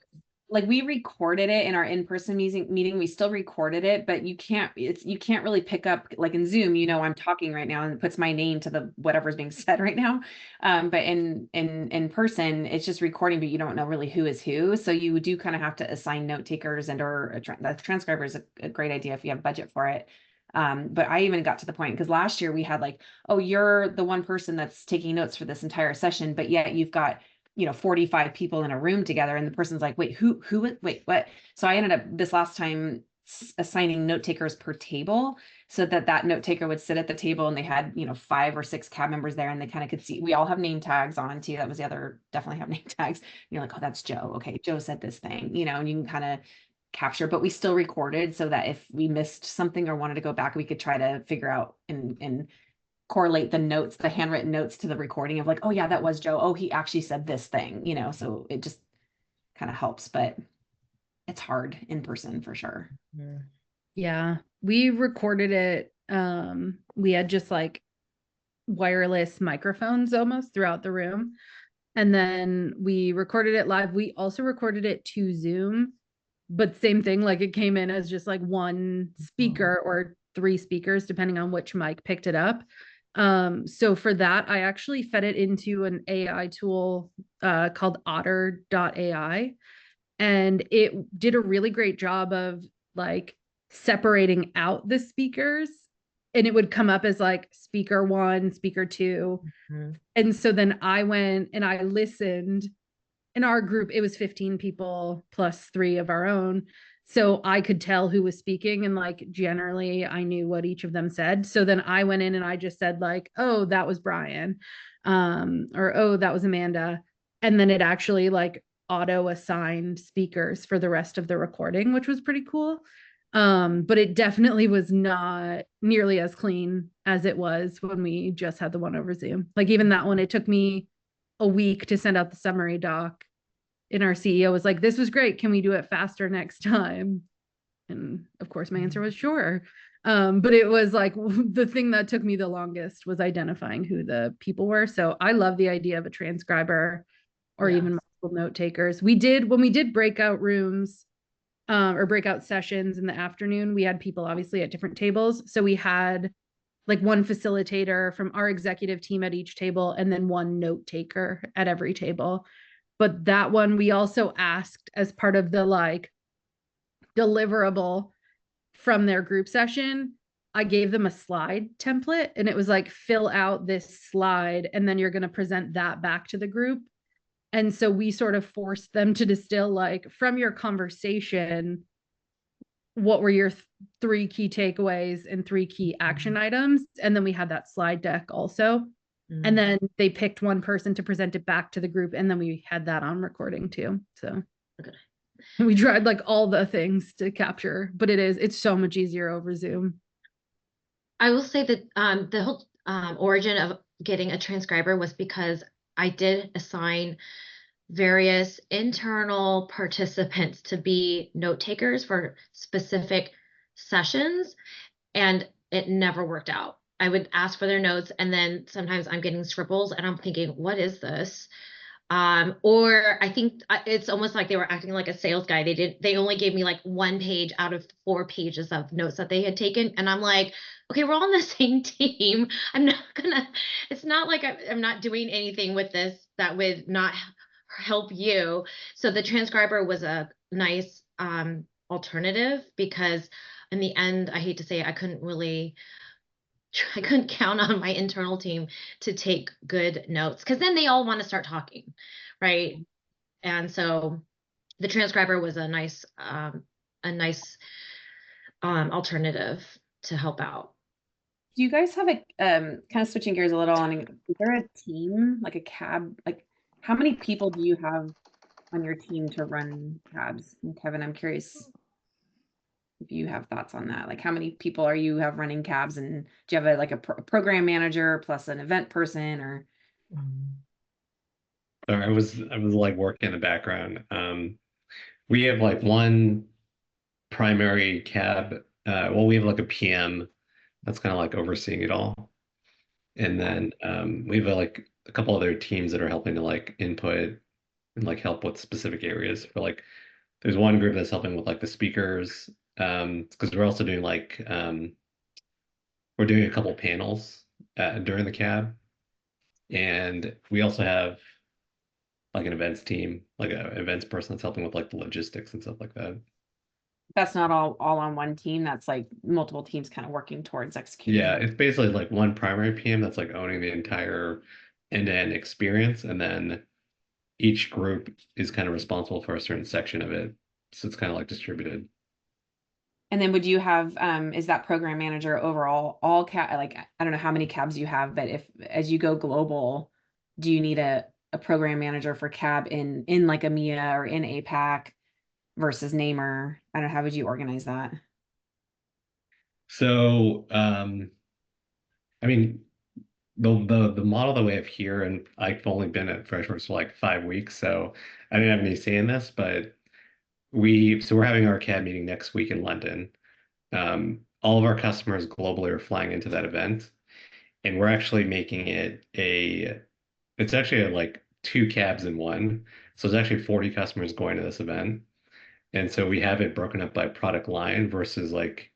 like, we recorded it in our in-person meeting. We still recorded it, but you can't really pick up, like in Zoom, I'm talking right now and it puts my name to the whatever's being said right now. But in person, it's just recording, but you don't know really who is who. So you do kind of have to assign note takers or the transcriber is a great idea if you have budget for it. But I even got to the point, because last year we had like, oh, you're the one person that's taking notes for this entire session, but yet you've got 45 people in a room together, and the person's like, wait, wait, what? So I ended up this last time assigning note takers per table, so that note taker would sit at the table, and they had 5 or 6 cab members there, and they kind of could see. We all have name tags on too. That was the other, definitely have name tags. And you're like, oh, that's Joe. Okay, Joe said this thing, and you can kind of capture, but we still recorded so that if we missed something or wanted to go back, we could try to figure out and correlate the notes, the handwritten notes, to the recording of like, oh yeah, that was Joe. Oh, he actually said this thing, so it just kind of helps, but it's hard in person for sure. Yeah, we recorded it. We had just like wireless microphones almost throughout the room. And then we recorded it live. We also recorded it to Zoom, but same thing, like it came in as just like one speaker or 3 speakers, depending on which mic picked it up. So for that, I actually fed it into an AI tool called otter.ai. And it did a really great job of like separating out the speakers, and it would come up as like speaker 1, speaker 2. And so then I went and I listened. In our group, it was 15 people plus 3 of our own. So I could tell who was speaking, and like generally I knew what each of them said. So then I went in and I just said like, oh, that was Brian, or oh, that was Amanda. And then it actually like auto assigned speakers for the rest of the recording, which was pretty cool. But it definitely was not nearly as clean as it was when we just had the one over Zoom. Like even that one, it took me a week to send out the summary doc, and our CEO was like, this was great, can we do it faster next time? And of course my answer was sure. But it was like the thing that took me the longest was identifying who the people were. So I love the idea of a transcriber or even multiple note takers. When we did breakout rooms or breakout sessions in the afternoon, we had people obviously at different tables. So we had like one facilitator from our executive team at each table, and then one note taker at every table. But that one, we also asked as part of the like deliverable from their group session, I gave them a slide template, and it was like, fill out this slide, and then you're going to present that back to the group. And so we sort of forced them to distill, like, from your conversation, what were your three key takeaways and three key action items. And then we had that slide deck also. And then they picked one person to present it back to the group. And then we had that on recording too. So Okay. we tried like all the things to capture, but it's so much easier over Zoom. I will say that the whole origin of getting a transcriber was because I did assign various internal participants to be note takers for specific sessions, and it never worked out. I would ask for their notes, and then sometimes I'm getting scribbles and I'm thinking, what is this? Or I think it's almost like they were acting like a sales guy. They only gave me like 1 page out of 4 pages of notes that they had taken. And I'm like, okay, we're all on the same team. It's not like I'm not doing anything with this that would not help you. So the transcriber was a nice alternative, because in the end, I hate to say it, I couldn't count on my internal team to take good notes, because then they all want to start talking, right? And so the transcriber was a nice alternative to help out. Do you guys have a kind of switching gears a little on, is there a team, like a cab, like how many people do you have on your team to run cabs? And Kevin, I'm curious if you have thoughts on that. Like how many people have running cabs, and do you have a program manager plus an event person, or? Sorry, I was like working in the background. We have like one primary cab. Well, we have like a PM that's kind of like overseeing it all. And then we have like a couple other teams that are helping to like input and like help with specific areas. For like, there's one group that's helping with like the speakers, because we're also doing like we're doing a couple panels during the cab, and we also have like an events team, like an events person that's helping with like the logistics and stuff like that. That's not all on one team. That's like multiple teams kind of working towards executing. Yeah, it's basically like one primary PM that's like owning the entire end-to-end experience, and then each group is kind of responsible for a certain section of it. So it's kind of like distributed. And then would you have, is that program manager overall all cab, like, I don't know how many cabs you have, but if, as you go global, do you need a program manager for cab in like EMEA or in APAC versus Namer? I don't know, how would you organize that? So, I mean, the model that we have here, and I've only been at Freshworks for like 5 weeks, so I didn't have any say in this, but we're having our CAD meeting next week in London. All of our customers globally are flying into that event, and we're actually making it's actually like 2 cabs in one. So there's actually 40 customers going to this event. And so we have it broken up by product line versus like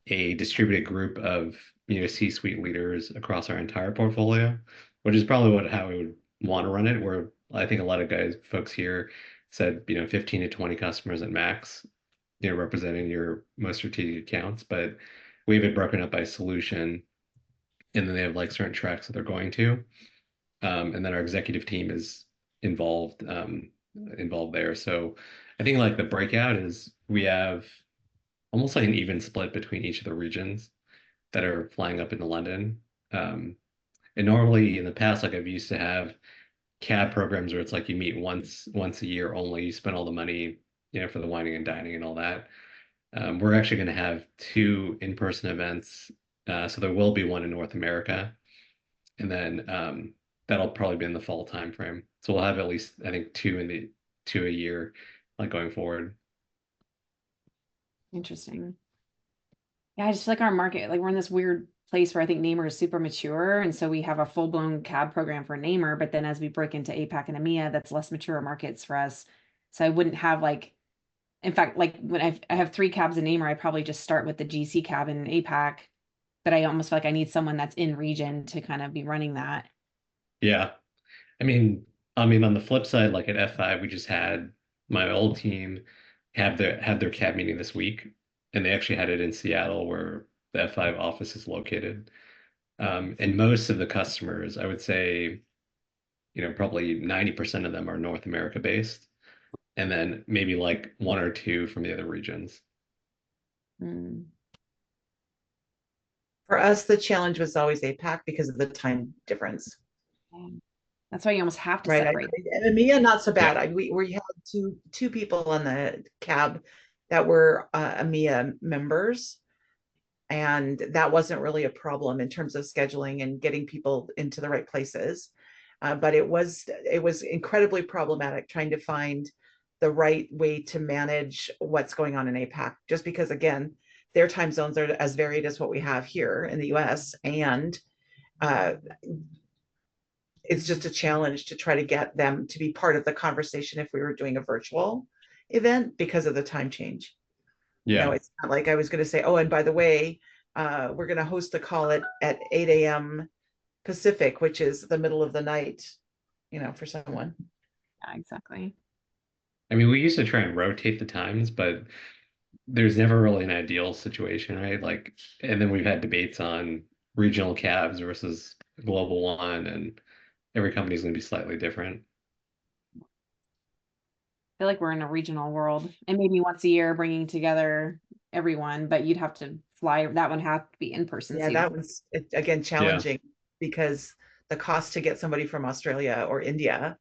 a distributed group of, C-suite leaders across our entire portfolio, which is probably how we would want to run it, where I think a lot of folks here said, 15 to 20 customers at max, representing your most strategic accounts. But we have it broken up by solution, and then they have like certain tracks that they're going to. And then our executive team is involved there. So I think like the breakout is we have almost like an even split between each of the regions that are flying up into London. And normally in the past, like I've used to have cab programs where it's like you meet once a year only, you spend all the money, for the wining and dining and all that. We're actually going to have 2 in-person events. So there will be one in North America, and then that'll probably be in the fall timeframe. So we'll have at least, I think, 2 a year, like going forward. Interesting. Yeah, I just feel like our market, like we're in this weird place where I think Namer is super mature. And so we have a full-blown cab program for Namer, but then as we break into APAC and EMEA, that's less mature markets for us. So I wouldn't have like, in fact, like when I have 3 cabs in Namer, I probably just start with the GC cab in APAC that I almost feel like I need someone that's in region to kind of be running that. Yeah. I mean, on the flip side, like at F5, we just had my old team had their CAB meeting this week, and they actually had it in Seattle, where the F5 office is located. And most of the customers, I would say, probably 90% of them are North America based, and then maybe like one or two from the other regions. Mm. For us, the challenge was always APAC because of the time difference. That's why you almost have to Right. separate. And EMEA, not so bad. Yeah. We had two people on the cab that were EMEA members, and that wasn't really a problem in terms of scheduling and getting people into the right places. But it was incredibly problematic trying to find the right way to manage what's going on in APAC, just because, again, their time zones are as varied as what we have here in the US, and it's just a challenge to try to get them to be part of the conversation if we were doing a virtual event because of the time change. Yeah. It's not like I was going to say, oh, and by the way, we're going to host the call at 8 a.m. Pacific, which is the middle of the night, for someone. Yeah, exactly. I mean, we used to try and rotate the times, but there's never really an ideal situation, right? Like, and then we've had debates on regional cabs versus global one, and every company's going to be slightly different. I feel like we're in a regional world, and maybe once a year bringing together everyone, but you'd have to fly. That one have to be in person. Yeah, that was again challenging because the cost to get somebody from Australia or India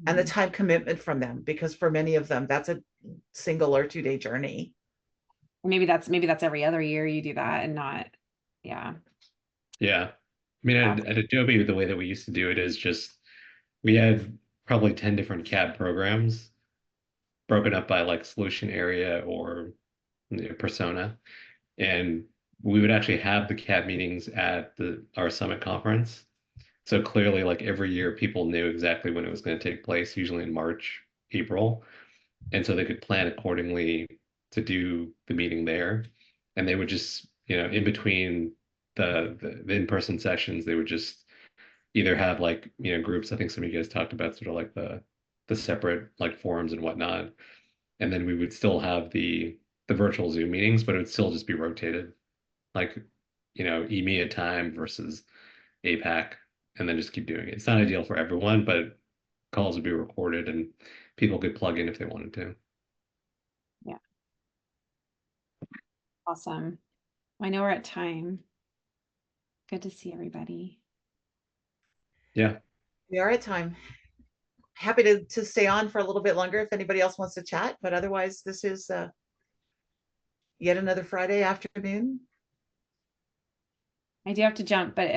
and the time commitment from them, because for many of them that's a single or 2-day journey. Maybe that's every other year you do that and not, yeah. Yeah. I mean, at Adobe, the way that we used to do it is just we had probably 10 different CAD programs broken up by like solution area or persona. And we would actually have the CAD meetings at our summit conference. So clearly, like every year, people knew exactly when it was going to take place, usually in March, April. And so they could plan accordingly to do the meeting there. And they would just, in between the in-person sessions, they would just either have like, groups. I think some of you guys talked about sort of like the separate like forums and whatnot. And then we would still have the virtual Zoom meetings, but it would still just be rotated. Like, EMEA time versus APAC, and then just keep doing it. It's not ideal for everyone, but calls would be recorded and people could plug in if they wanted to. Yeah. Awesome. I know we're at time. Good to see everybody. Yeah. We are at time. Happy to stay on for a little bit longer if anybody else wants to chat, but otherwise this is yet another Friday afternoon. I do have to jump, but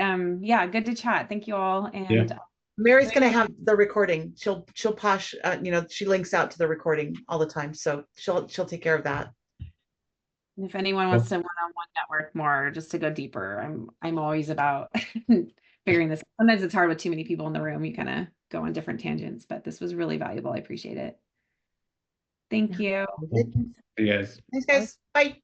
yeah, good to chat. Thank you all. And Yeah. Mary's going to have the recording. She'll posh, she links out to the recording all the time, so she'll take care of that. if anyone wants to one-on-one network more, just to go deeper, I'm always about figuring this. Sometimes it's hard with too many people in the room. You kind of go on different tangents, but this was really valuable. I appreciate it. Thank you. See you guys. Thanks, guys. Bye.